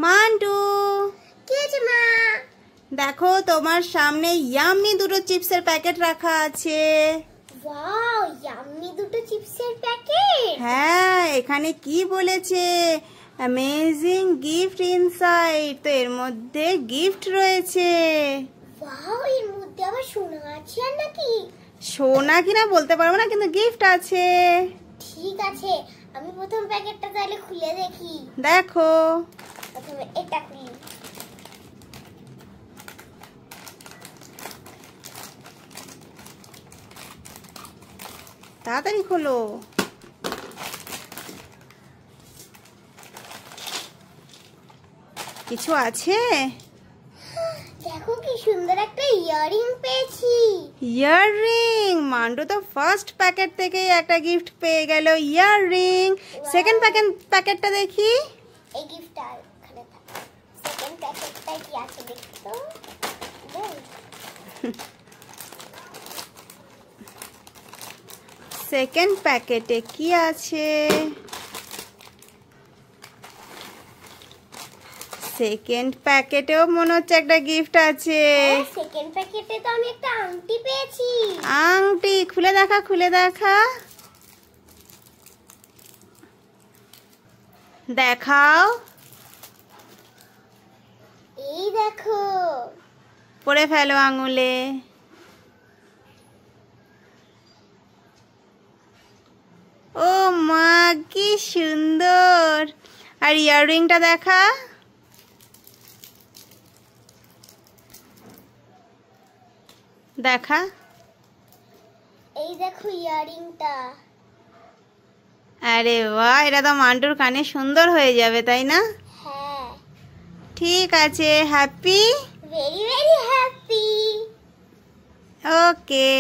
Mantoux, কি হয়েছে মা? দেখো তোমার সামনে ইয়াম্মি দুটো চিপসের প্যাকেট রাখা আছে। ওয়াও, ইয়াম্মি দুটো চিপসের প্যাকেট। হ্যাঁ, এখানে কি বলেছে, অ্যামেজিং গিফট ইনসাইড। তো এর মধ্যে গিফট রয়েছে। ওয়াও, এর মধ্যে আবার সোনা আছে আর নাকি? সোনা কিনা বলতে পারবো না, কিন্তু গিফট আছে। ঠিক আছে, আমি প্রথম প্যাকেটটা তাহলে খুলে দেখি। দেখো, প্রথমে এটা খুলি। তাড়াতাড়ি খোলো। কিছু আছে? দেখো কি সুন্দর একটা ইয়াররিং পেয়েছি। ইয়াররিং! মান্টু তো ফার্স্ট প্যাকেট থেকে একটা গিফট পেয়ে গেল, ইয়াররিং। সেকেন্ড প্যাকেটটা দেখি। এই গিফটটা এখানে থাকে। সেকেন্ড প্যাকেটটায় কি আছে দেখি তো। সেকেন্ড প্যাকেটে কি আছে? সেকেন্ড প্যাকেটেও মনে হচ্ছে একটা গিফট আছে। সেকেন্ড প্যাকেটে তো আমি একটা আংটি পেয়েছি। আংটি খুলে দেখা, খুলে দেখা, দেখাও। এই দেখো, পরে ফেলো আঙুলে। ও মা, কি সুন্দর! আর ইয়াররিংটা দেখা। দেখা, এই দেখো ইয়াররিংটা। আরে বাহ, এটা তো মান্টুর কানে সুন্দর হয়ে যাবে, তাই না? হ্যাঁ, ঠিক আছে, হ্যাপি। Very very happy. ওকে।